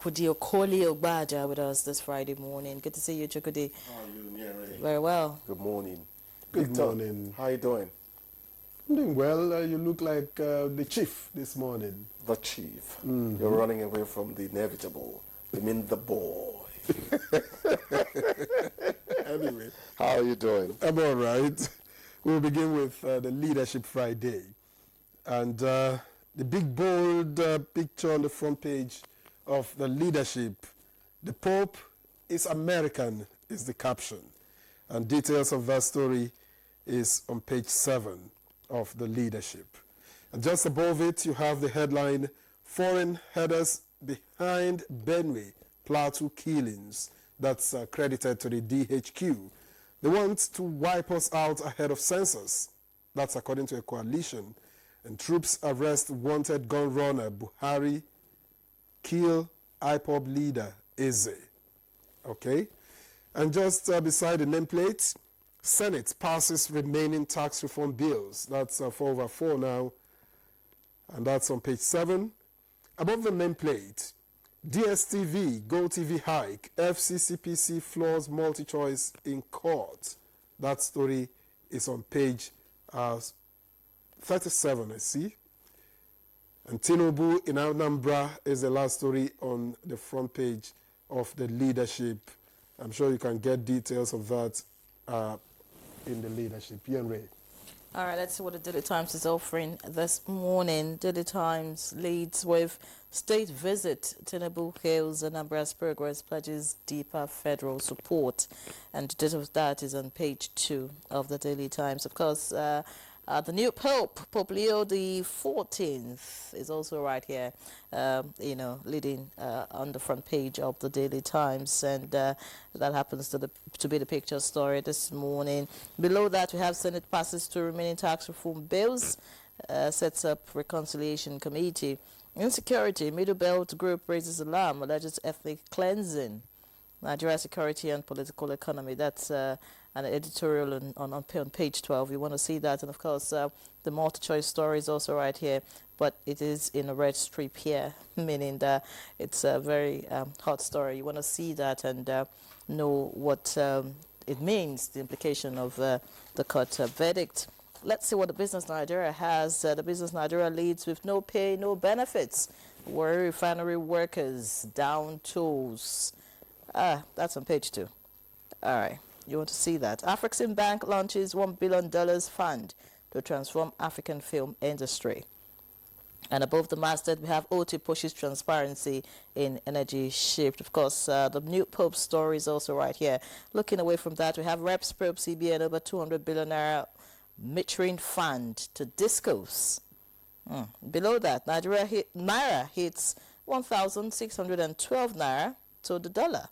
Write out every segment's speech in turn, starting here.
Chukwudi Abuja with us this Friday morning. Good to see you, Chukwudi. How are you, Nyere? Very well. Good morning. Good morning. How are you doing? I'm doing well. You look like the chief this morning. The chief. You're running away from the inevitable. You mean the boy. Anyway. How are you doing? I'm all right. We'll begin with the Leadership Friday. And the big, bold picture on the front page of the Leadership. The Pope is American is the caption. And details of that story is on page 7 of the Leadership. And just above it, you have the headline, Foreign Headers Behind Benue Plateau Killings. That's credited to the DHQ. They want to wipe us out ahead of census. That's according to a coalition. And troops arrest wanted gun runner Buhari, kill IPOB leader Eze. Okay? And just beside the nameplate, Senate passes remaining tax reform bills. That's 4/4 now. And that's on page 7. Above the nameplate, DSTV, GoTV hike, FCCPC floors multi-choice in court. That story is on page 37, I see. And Tinubu in Anambra is the last story on the front page of the Leadership. I'm sure you can get details of that in the Leadership. Ian Ray. All right, let's see what the Daily Times is offering this morning. Daily Times leads with state visit. Tinubu hails Anambra's progress, pledges deeper federal support. And the detail of that is on page 2 of the Daily Times. Of course, the new Pope, Pope Leo the 14th, is also right here, leading on the front page of the Daily Times, and that happens to be the picture story this morning. Below that, we have Senate passes to remaining tax reform bills, sets up reconciliation committee. Insecurity, Middle Belt group raises alarm, alleges ethnic cleansing. Nigeria security and political economy. That's an editorial on page 12. You want to see that. And, of course, the multi-choice story is also right here, but it is in a red strip here, meaning that it's a very hot story. You want to see that and know what it means, the implication of the court verdict. Let's see what the Business Nigeria has. The Business Nigeria leads with no pay, no benefits. Warri refinery workers down tools. That's on page 2. All right, you want to see that. Afrexim Bank launches $1 billion fund to transform African film industry. And above the masthead, we have OT pushes transparency in energy shift. Of course, the new Pope story is also right here. Looking away from that, we have Reps probe CBN over 200 billion naira metering fund to discos. Below that, Naira hits 1,612 naira to the dollar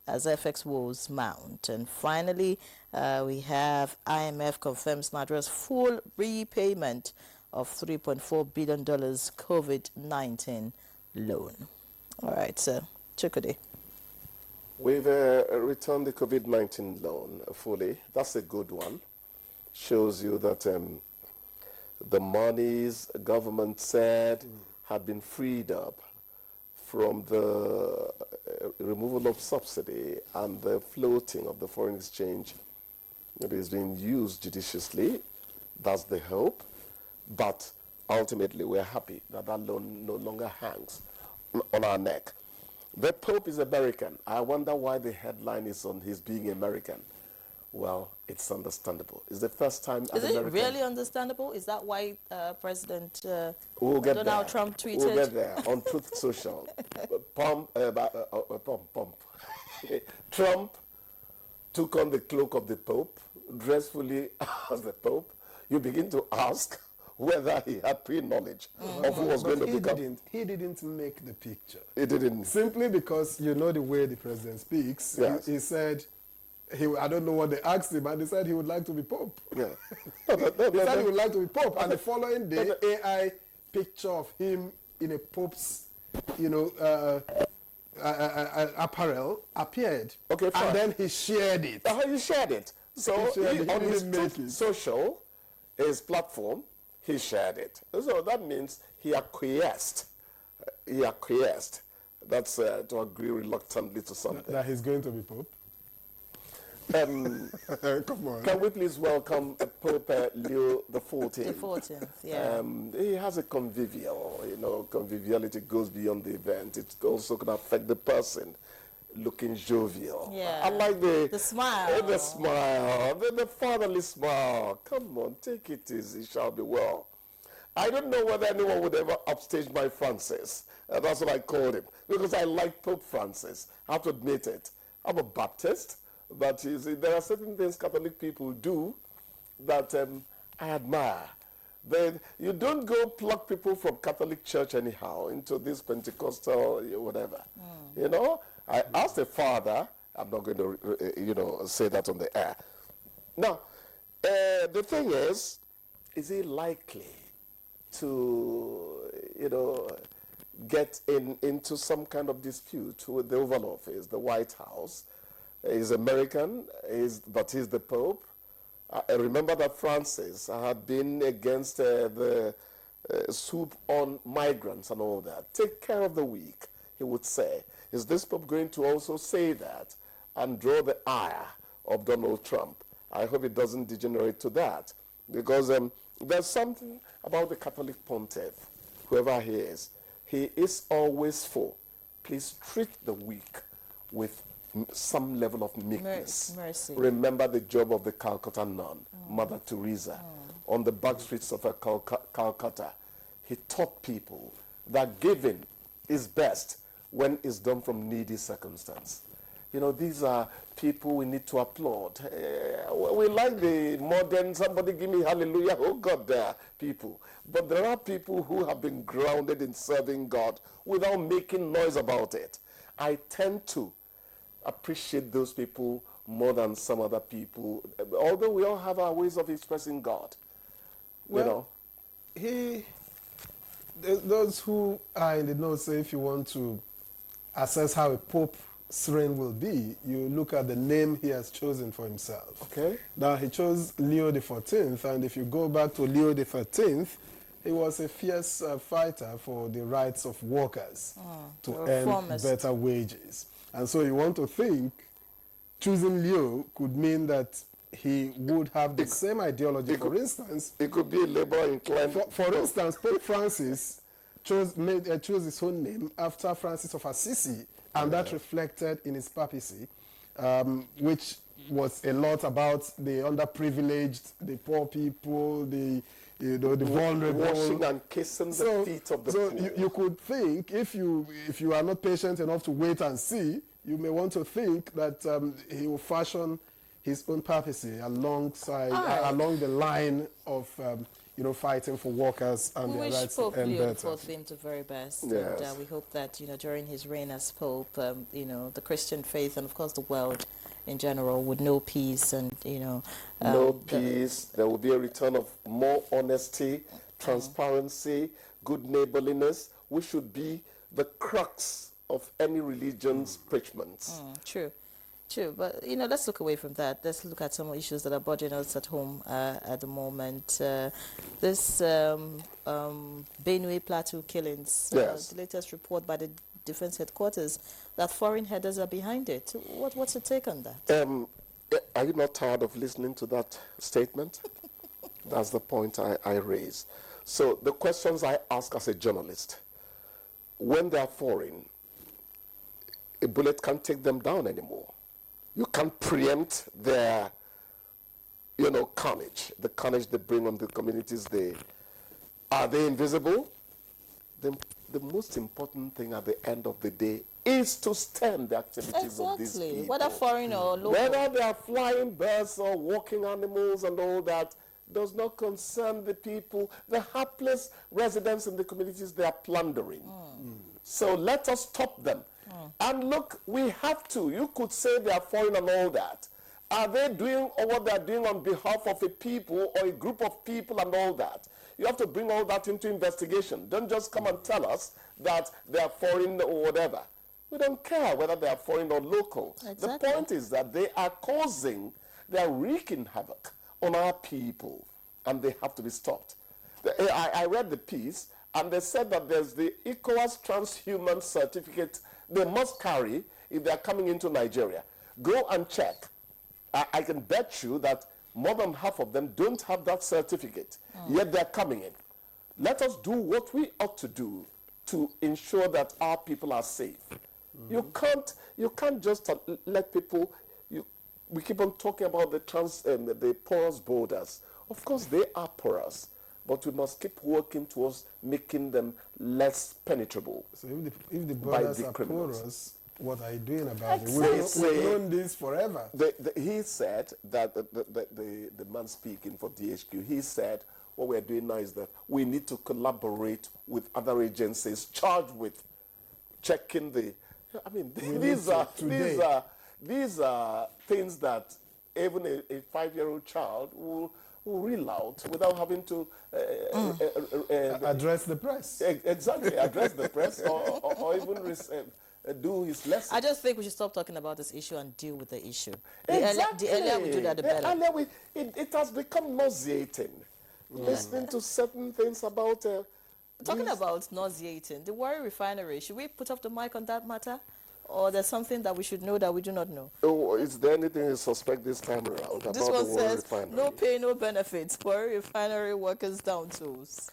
as FX woes mount. And finally, we have IMF confirms Nigeria's full repayment of $3.4 billion COVID-19 loan. All right, so Chukwudi. We've returned the COVID-19 loan fully. That's a good one. Shows you that the monies government said had been freed up from the removal of subsidy and the floating of the foreign exchange. It is being used judiciously. That's the hope. But ultimately, we're happy that that loan no longer hangs on our neck. The Pope is American. I wonder why the headline is on his being American. Well, it's understandable. It's the first time Is it really understandable? Is that why President Donald Trump tweeted? We'll get there on Truth Social. Trump took on the cloak of the Pope, dressed fully as the Pope. You begin to ask whether he had pre-knowledge of who was going to become. He didn't make the picture. He didn't. Simply because you know the way the president speaks. Yes. He said, I don't know what they asked him, and he said he would like to be Pope. Yeah. He said he would like to be Pope. And the following day, AI picture of him in a Pope's, apparel appeared. Okay, fine. And then he shared it. He shared it. So he on his Truth Social, his platform, he shared it. So that means he acquiesced That's to agree reluctantly to something. That he's going to be Pope? Come on. Can we please welcome Pope Leo the 14th? The 14th, yeah. He has a convivial, conviviality goes beyond the event. It also can affect the person looking jovial. Yeah. I like the smile. The smile, the fatherly smile. Come on, take it easy, it shall be well. I don't know whether anyone would ever upstage my Francis. That's what I called him, because I like Pope Francis. I have to admit it. I'm a Baptist. But you see, there are certain things Catholic people do that I admire. You don't go pluck people from Catholic Church anyhow into this Pentecostal whatever. I asked the father, I'm not going to, say that on the air. Now, the thing is he likely to, get into some kind of dispute with the Oval Office, the White House? He's American, but he's the Pope. I remember that Francis had been against the swoop on migrants and all that. Take care of the weak, he would say. Is this Pope going to also say that and draw the ire of Donald Trump? I hope it doesn't degenerate to that, because there's something about the Catholic Pontiff, whoever he is always for. Please treat the weak with some level of meekness. Mercy. Remember the job of the Calcutta nun, Mother Teresa, on the back streets of Calcutta. He taught people that giving is best when it's done from needy circumstance. These are people we need to applaud. We like the modern, somebody give me hallelujah, oh God, there are people. But there are people who have been grounded in serving God without making noise about it. I tend to appreciate those people more than some other people, although we all have our ways of expressing God. Well, those who are in the know say if you want to assess how a pope's reign will be, you look at the name he has chosen for himself. Okay. Now, he chose Leo the 14th, and if you go back to Leo the 13th, he was a fierce fighter for the rights of workers to earn better wages. And so you want to think choosing Leo could mean that he would have the same ideology. For instance, it could be a labor inclined. For instance, Pope Francis chose his own name after Francis of Assisi, and that reflected in his papacy, which was a lot about the underprivileged, the poor people, the vulnerable. Washing and kissing the feet of the poor. So you could think, if you are not patient enough to wait and see, you may want to think that he will fashion his own papacy along the line of fighting for workers and their rights Pope and Leo better. for him the very best. Yes. And we hope that during his reign as Pope, the Christian faith and of course the world in general would know peace and peace. There will be a return of more honesty, transparency, good neighborliness, which should be the crux of any religion's preachments. True. But, let's look away from that. Let's look at some issues that are bothering us at home at the moment. This Benue Plateau killings, Yes. the latest report by the Defense Headquarters that foreign headers are behind it. What's your take on that? Are you not tired of listening to that statement? That's the point I raise. So the questions I ask as a journalist, when they are foreign, a bullet can't take them down anymore. You can't preempt their, carnage, the carnage they bring on the communities. Are they invisible? The most important thing at the end of the day is to stem the activities of these people. Whether foreign or local. Whether they are flying birds or walking animals and all that does not concern the people, the hapless residents in the communities they are plundering. So let us stop them. And look, we have to. You could say they are foreign and all that. Are they doing what they are doing on behalf of a people or a group of people and all that? You have to bring all that into investigation. Don't just come and tell us that they are foreign or whatever. We don't care whether they are foreign or local. Exactly. The point is that they are wreaking havoc on our people, and they have to be stopped. I read the piece, and they said that there's the ECOWAS transhuman certificate they must carry if they are coming into Nigeria. Go and check. I can bet you that more than half of them don't have that certificate, yet they're coming in. Let us do what we ought to do to ensure that our people are safe. You can't just let people. We keep on talking about the porous borders. Of course, they are porous, but we must keep working towards making them less penetrable. So if the borders are porous, what are you doing about it? We've known this forever. He said that the man speaking for DHQ, he said what we're doing now is that we need to collaborate with other agencies charged with checking the. I mean, these are things that even a 5-year-old child will reel out without having to address the press. Exactly, address the press or even do his lesson. I just think we should stop talking about this issue and deal with the issue. Exactly. The earlier we do that, the better. It has become nauseating. Listening to certain things about... Talking about nauseating, the Warri refinery, should we put up the mic on that matter? Or there's something that we should know that we do not know? Oh, is there anything you suspect this time around about this one the Warri says, refinery? no pay, no benefits. Warri refinery workers down tools.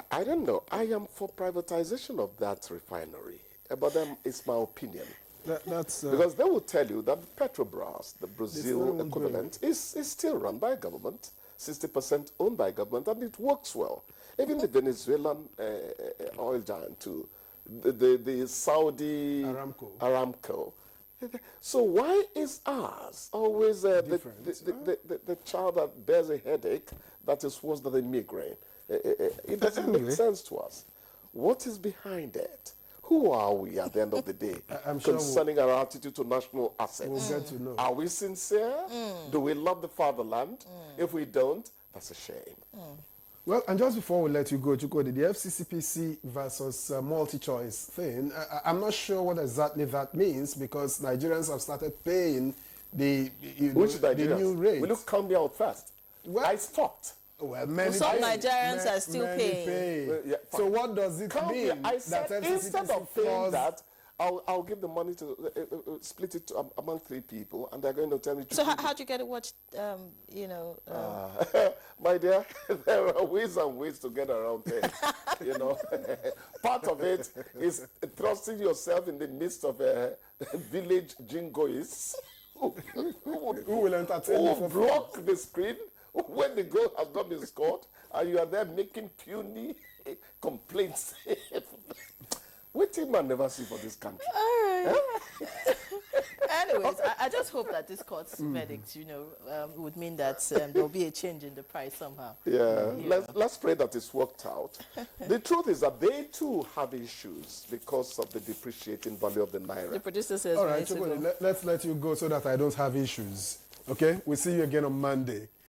I don't know. I am for privatization of that refinery. But it's my opinion. That's because they will tell you that Petrobras, the Brazil equivalent, is still run by government, 60% owned by government, and it works well. Even the Venezuelan oil giant too, the Saudi Aramco. So why is ours always the child that bears a headache that is worse than a migraine? It doesn't make sense to us. What is behind it? Who are we at the end of the day concerning our attitude to national assets? We'll get to know. Are we sincere? Do we love the fatherland? If we don't, that's a shame. Well, and just before we let you go, Chukodi, the FCCPC versus multi-choice thing, I'm not sure what exactly that means because Nigerians have started paying the new rate. Will you count me out first? Well, I stopped. Well, some Nigerians are still paying. So what does it mean? I said instead of paying that, I'll give the money to split it among 3 people, and they're going to tell me. So how do you get it? What my dear, there are ways and ways to get around it. Part of it is thrusting yourself in the midst of a village jingoists who will entertain you for block the screen when the goal has not been scored, and you are there making puny complaints. Waiting man never see for this country. All right. Anyways, I just hope that this court's verdict, would mean that there will be a change in the price somehow. Yeah, let's pray that it's worked out. The truth is that they too have issues because of the depreciating value of the naira. The producer says, all right, let's let you go so that I don't have issues. Okay? We'll see you again on Monday.